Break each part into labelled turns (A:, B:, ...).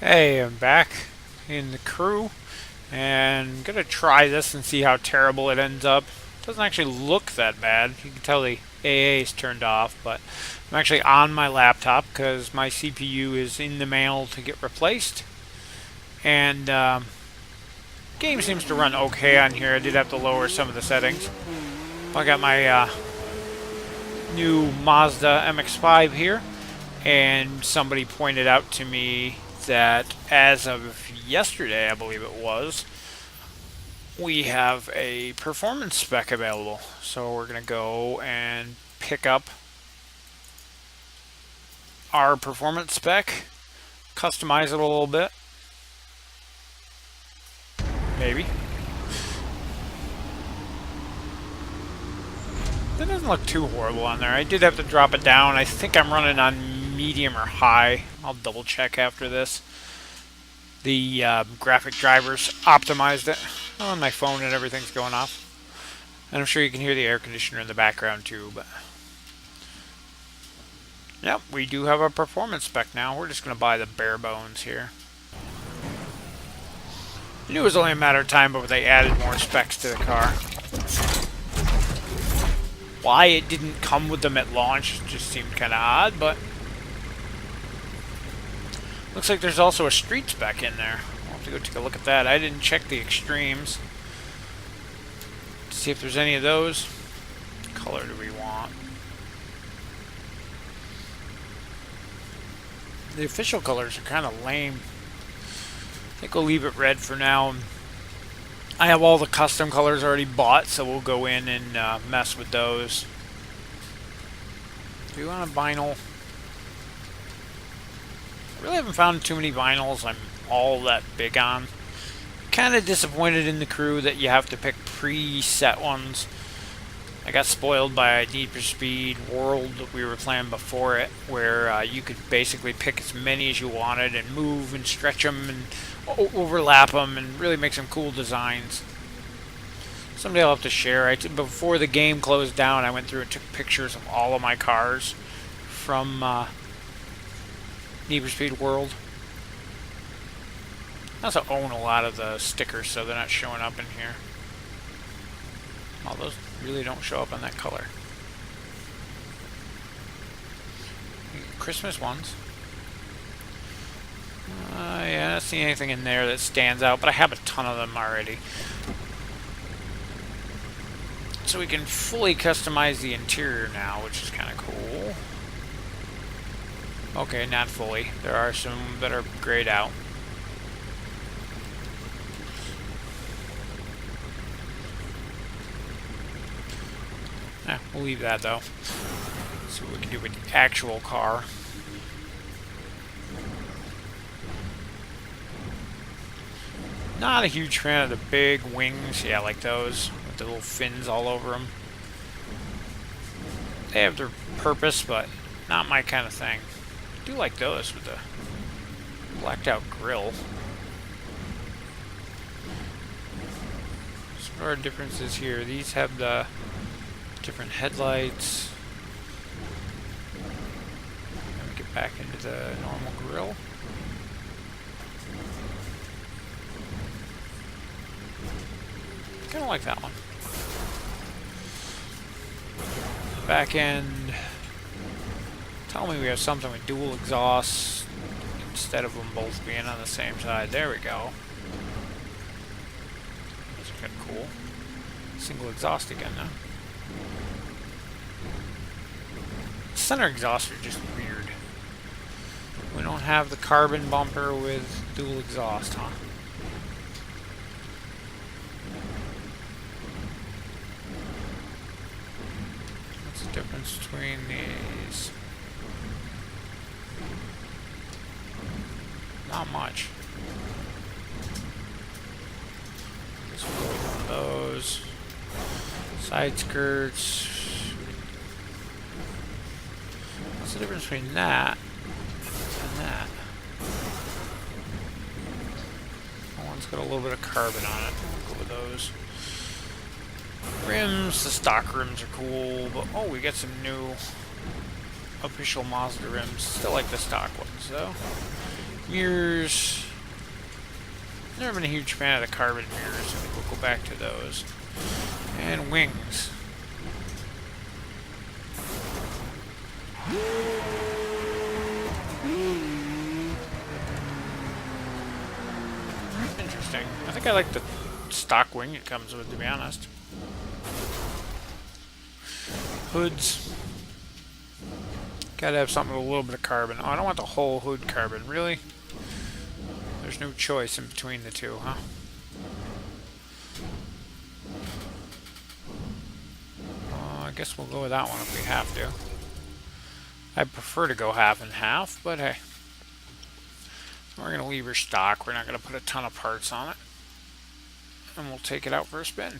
A: Hey, I'm back in the crew and gonna try this and see how terrible it ends up. Doesn't actually look that bad. You can tell the AA is turned off, but I'm actually on my laptop because my CPU is in the mail to get replaced. And game seems to run okay on here. I did have to lower some of the settings. I got my new Mazda MX-5 here, and somebody pointed out to me that as of yesterday, I believe it was, we have a performance spec available. So we're going to go and pick up our performance spec, customize it a little bit, maybe. That doesn't look too horrible on there. I did have to drop it down. I think I'm running on medium or high. I'll double check after this. The graphic drivers optimized it. On my phone and everything's going off. And I'm sure you can hear the air conditioner in the background too, but yep, we do have a performance spec now. We're just going to buy the bare bones here. I knew it was only a matter of time before they added more specs to the car. Why it didn't come with them at launch just seemed kind of odd, but looks like there's also a street spec in there. I'll have to go take a look at that. I didn't check the extremes to see if there's any of those. What color do we want? The official colors are kind of lame. I think we'll leave it red for now. I have all the custom colors already bought, so we'll go in and mess with those. Do you want a vinyl? I really haven't found too many vinyls I'm all that big on. Kind of disappointed in the crew that you have to pick preset ones. I got spoiled by Need for Speed World that we were playing before it, where you could basically pick as many as you wanted and move and stretch them and overlap them and really make some cool designs. Someday I'll have to share. Before the game closed down, I went through and took pictures of all of my cars from Need for Speed World. I also own a lot of the stickers, so they're not showing up in here. All those really don't show up on that color. Christmas ones. Yeah, I don't see anything in there that stands out, but I have a ton of them already. So we can fully customize the interior now, which is kind of cool. Okay, not fully. There are some that are grayed out. We'll leave that though. See what we can do with the actual car. Not a huge fan of the big wings. Yeah, like those with the little fins all over them. They have their purpose, but not my kind of thing. I do like those with the blacked out grille. So what are differences here? These have the different headlights. Let me get back into the normal grille. Kind of like that one. Back end. Tell me we have something with dual exhausts instead of them both being on the same side. There we go. Those are kind of cool. Single exhaust again now. Center exhausts are just weird. We don't have the carbon bumper with dual exhaust, huh? What's the difference between these? Not much. Just one of those. Side skirts. What's the difference between that and that? That one's got a little bit of carbon on it. We'll go with those. Rims, the stock rims are cool, but oh, we got some new official Mazda rims. Still like the stock ones though. Mirrors. Never been a huge fan of the carbon mirrors, so we'll go back to those. And wings. Interesting. I think I like the stock wing it comes with, to be honest. Hoods. Gotta have something with a little bit of carbon. Oh, I don't want the whole hood carbon. Really? There's no choice in between the two, huh? I guess we'll go with that one if we have to. I prefer to go half and half, but hey. We're going to leave her stock. We're not going to put a ton of parts on it. And we'll take it out for a spin.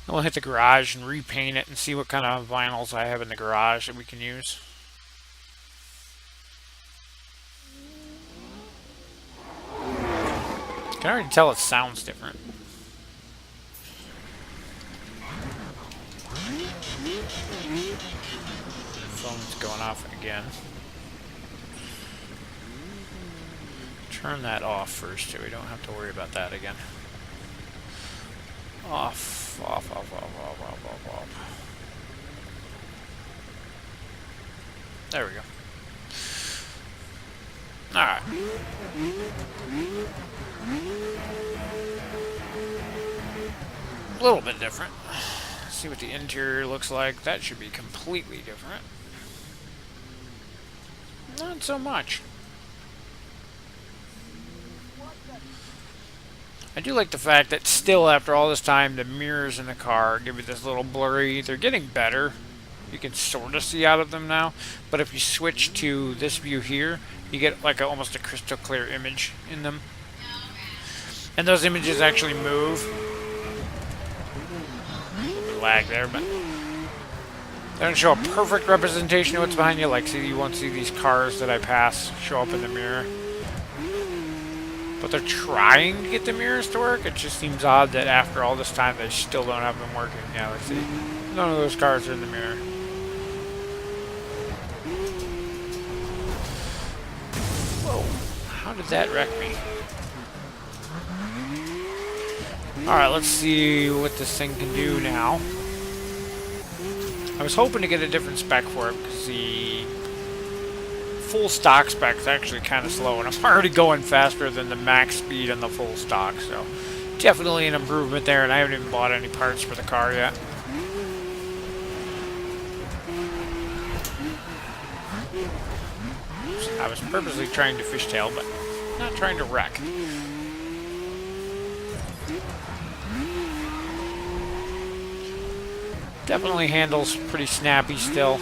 A: And we'll hit the garage and repaint it and see what kind of vinyls I have in the garage that we can use. I can already tell it sounds different. Phone's going off again. Turn that off first so we don't have to worry about that again. Off, off, off, off, off, off, off, off. There we go. Alright. A little bit different. See what the interior looks like. That should be completely different. Not so much. I do like the fact that still after all this time the mirrors in the car give you this little blurry. They're getting better. You can sort of see out of them now. But if you switch to this view here, you get like almost a crystal clear image in them. And those images actually move. A little bit of lag there, but they don't show a perfect representation of what's behind you. Like, see, you won't see these cars that I pass show up in the mirror. But they're trying to get the mirrors to work. It just seems odd that after all this time they still don't have them working. Yeah, let's see. None of those cars are in the mirror. Whoa. How did that wreck me? Alright, let's see what this thing can do now. I was hoping to get a different spec for it because the full stock spec is actually kind of slow, and I'm already going faster than the max speed on the full stock, so definitely an improvement there, and I haven't even bought any parts for the car yet. I was purposely trying to fishtail, but not trying to wreck. Definitely handles pretty snappy still.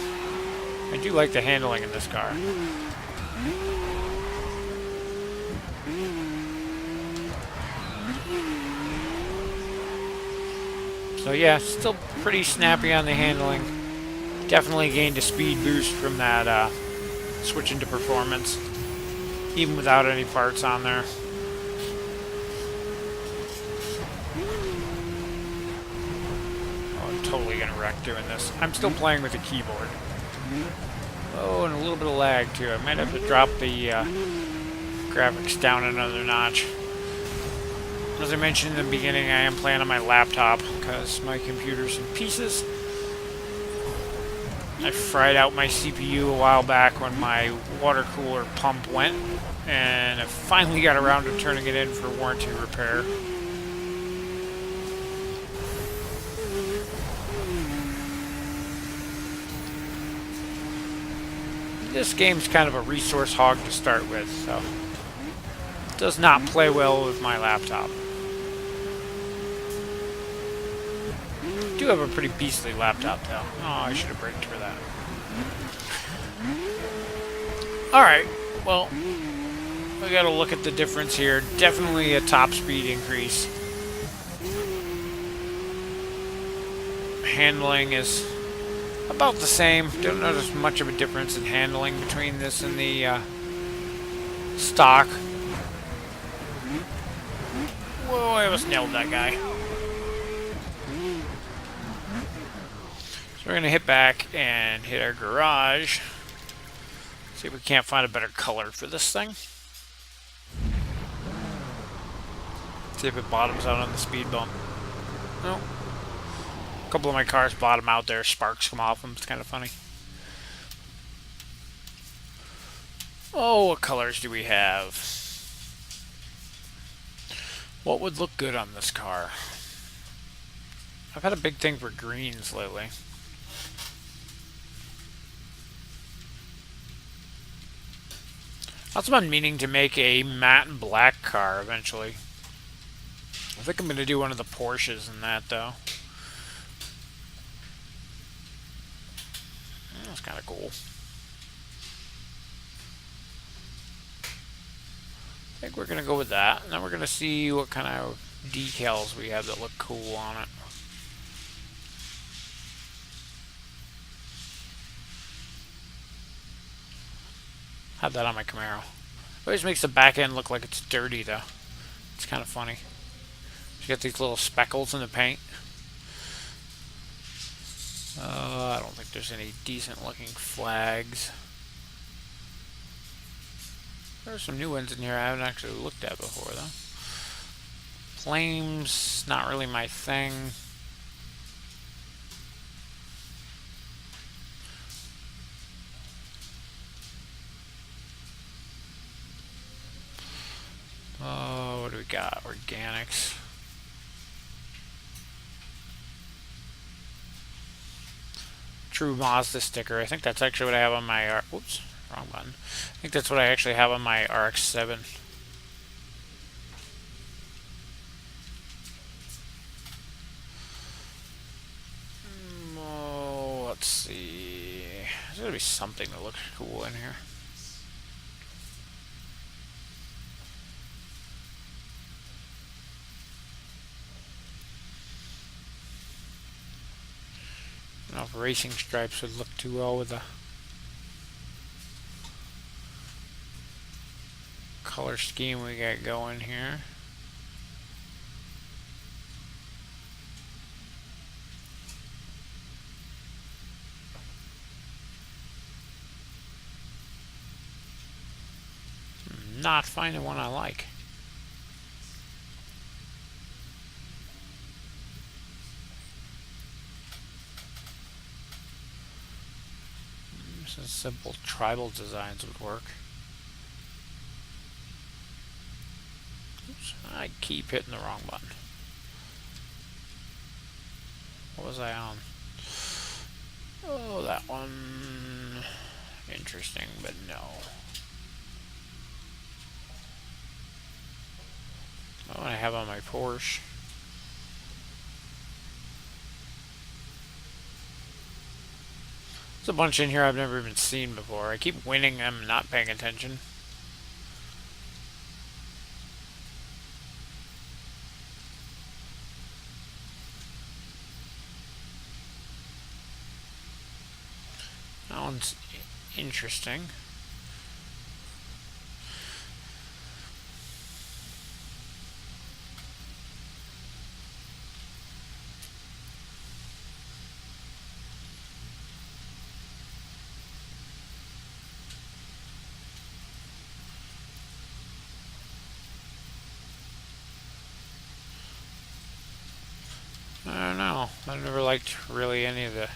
A: I do like the handling in this car. So yeah, still pretty snappy on the handling. Definitely gained a speed boost from that switching to performance, even without any parts on there. Oh, I'm totally gonna wreck doing this. I'm still playing with the keyboard. Oh, and a little bit of lag too. I might have to drop the graphics down another notch. As I mentioned in the beginning, I am playing on my laptop because my computer's in pieces. I fried out my CPU a while back when my water cooler pump went, and I finally got around to turning it in for warranty repair. This game's kind of a resource hog to start with, so it does not play well with my laptop. I do have a pretty beastly laptop though. Oh, I should have braked for that. Alright, well, we gotta look at the difference here. Definitely a top speed increase. Handling is about the same. Don't notice much of a difference in handling between this and the stock. Whoa, I almost nailed that guy. So we're going to hit back and hit our garage. See if we can't find a better color for this thing. See if it bottoms out on the speed bump. No. A couple of my cars bottom out there, sparks come off them. It's kind of funny. Oh, what colors do we have? What would look good on this car? I've had a big thing for greens lately. I've also been meaning to make a matte and black car eventually. I think I'm going to do one of the Porsches in that, though. That's kind of cool. I think we're going to go with that. And then we're going to see what kind of decals we have that look cool on it. Have that on my Camaro. It always makes the back end look like it's dirty, though. It's kind of funny. You got these little speckles in the paint. I don't think there's any decent looking flags. There's some new ones in here I haven't actually looked at before, though. Flames, not really my thing. Oh, what do we got? Organics. True Mazda sticker. I think that's actually what I have on my... Oops, wrong button. I think that's what I actually have on my RX-7. Oh, let's see. There's gotta be something that looks cool in here. I don't know if racing stripes would look too well with the color scheme we got going here. Not finding one I like. Some simple tribal designs would work. Oops, I keep hitting the wrong button. What was I on? Oh, that one. Interesting, but no. Oh, I have on my Porsche. There's a bunch in here I've never even seen before. I keep winning them, not paying attention. That one's interesting. I don't know. I've never liked really any of the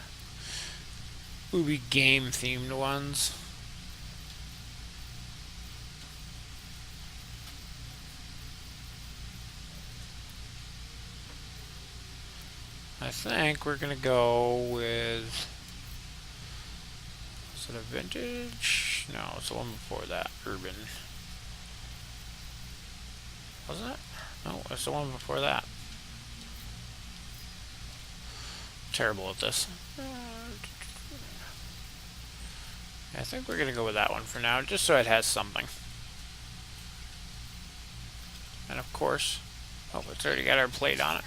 A: movie game themed ones. I think we're gonna go with... Is it a vintage? No, it's the one before that. Urban. Wasn't it? No, it's the one before that. Terrible at this. I think we're gonna go with that one for now, just so it has something. And of course, oh, it's already got our plate on it.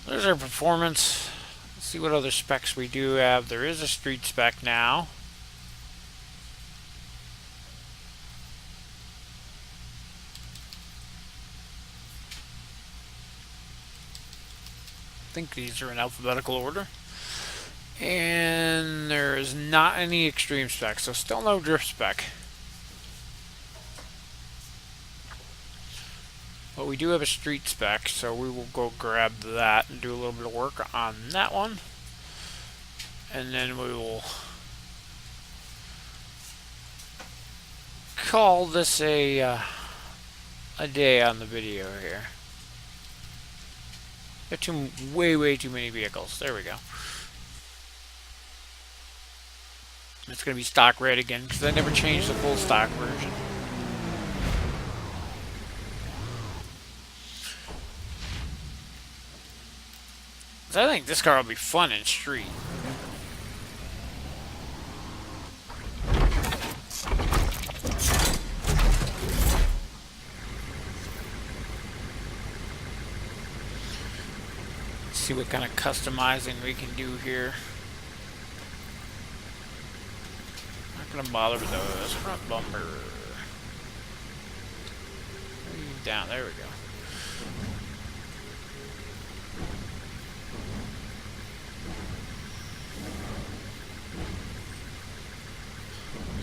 A: There's our performance. Let's see what other specs we do have. There is a street spec now. I think these are in alphabetical order. And there is not any extreme spec, so still no drift spec. But we do have a street spec, so we will go grab that and do a little bit of work on that one. And then we will call this a day on the video here. Got way too many vehicles. There we go. It's going to be stock red again, because I never changed the full stock version. So I think this car will be fun in street. Let's see what kind of customizing we can do here. Not going to bother with those. Front bumper. Down, there we go.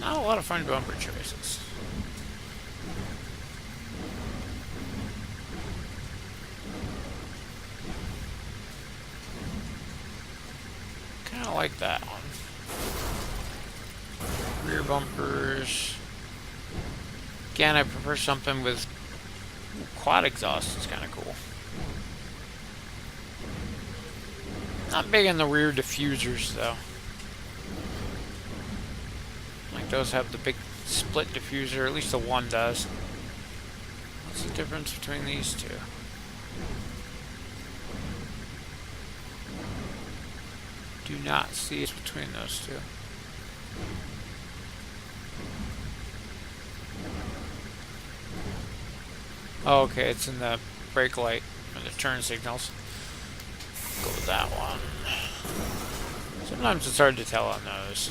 A: Not a lot of front bumper choices. Kind of like that one. Rear bumpers. Again, I prefer something with quad exhaust. It's kind of cool. Not big on the rear diffusers though. Like those have the big split diffuser, at least the one does. What's the difference between these two? Do not see it between those two. Oh, okay, it's in the brake light and the turn signals. Go with that one. Sometimes it's hard to tell on those.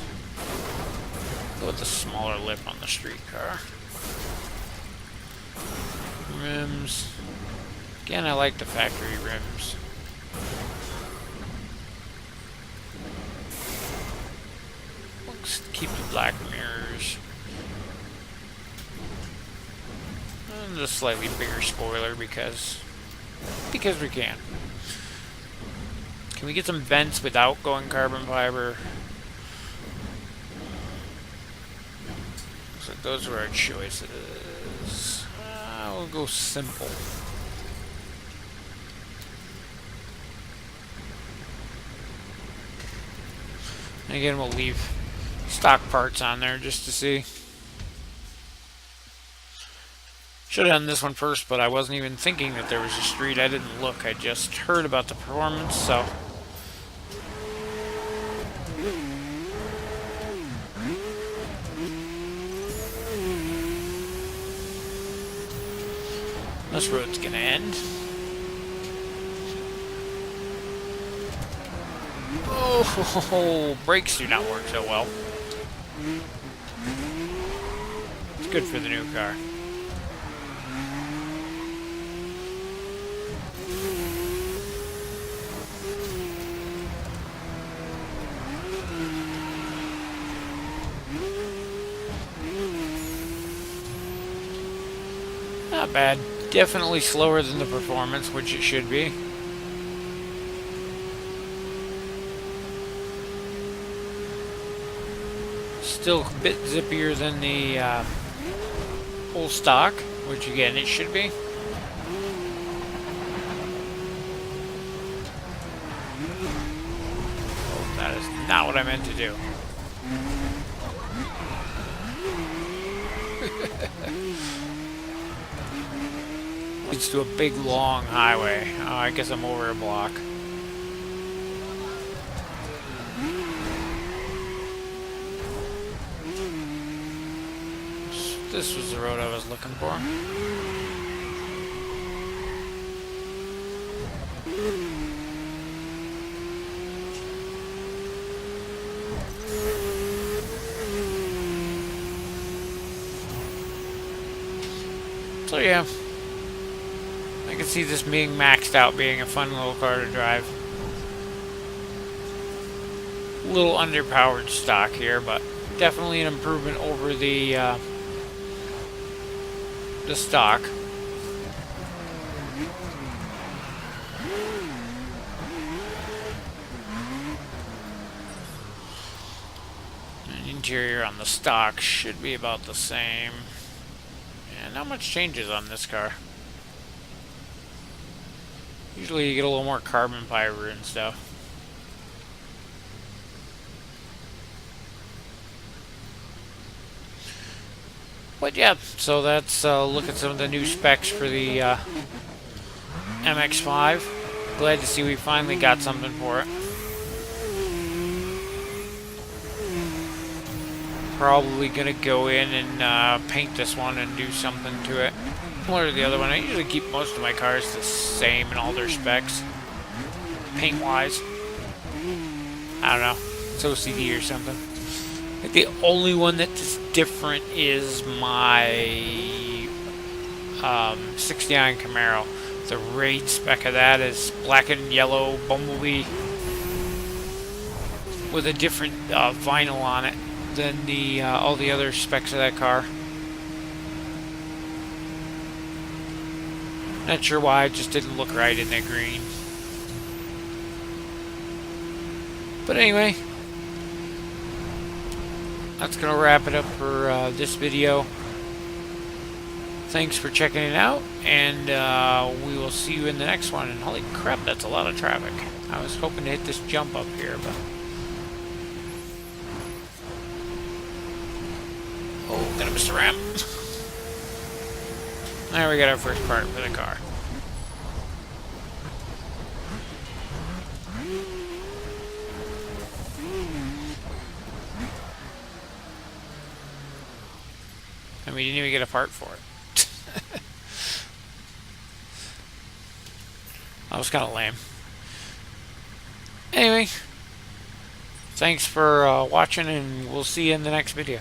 A: Go with the smaller lip on the street car. Rims. Again, I like the factory rims. Let's keep the black mirrors. And a slightly bigger spoiler because we can. Can we get some vents without going carbon fiber? So those are our choices. We'll go simple. And again, we'll leave stock parts on there just to see. Should have done this one first, but I wasn't even thinking that there was a street. I didn't look. I just heard about the performance, so. This road's gonna end. Oh, brakes do not work so well. It's good for the new car. Not bad. Definitely slower than the performance, which it should be. Still a bit zippier than the full stock, which again it should be. Oh, that is not what I meant to do. Leads to a big long highway. Oh, I guess I'm over a block. This was the road I was looking for. So yeah, I can see this being maxed out, being a fun little car to drive. little underpowered stock here, but definitely an improvement over the stock. And interior on the stock should be about the same. And not much changes on this car. Usually you get a little more carbon fiber and stuff. But yeah, so that's a look at some of the new specs for the MX-5. Glad to see we finally got something for it. Probably gonna go in and paint this one and do something to it. Similar to the other one, I usually keep most of my cars the same in all their specs, paint-wise. I don't know, it's OCD or something. I think the only one that's different is my 69 Camaro. The raid spec of that is black and yellow Bumblebee with a different vinyl on it than the all the other specs of that car. Not sure why, it just didn't look right in the green. But anyway, that's going to wrap it up for this video. Thanks for checking it out, and we will see you in the next one. And holy crap, that's a lot of traffic. I was hoping to hit this jump up here, but... Oh, gonna miss the ramp. There we got our first part for the car. And we didn't even get a part for it. That was kind of lame. Anyway, thanks for watching, and we'll see you in the next video.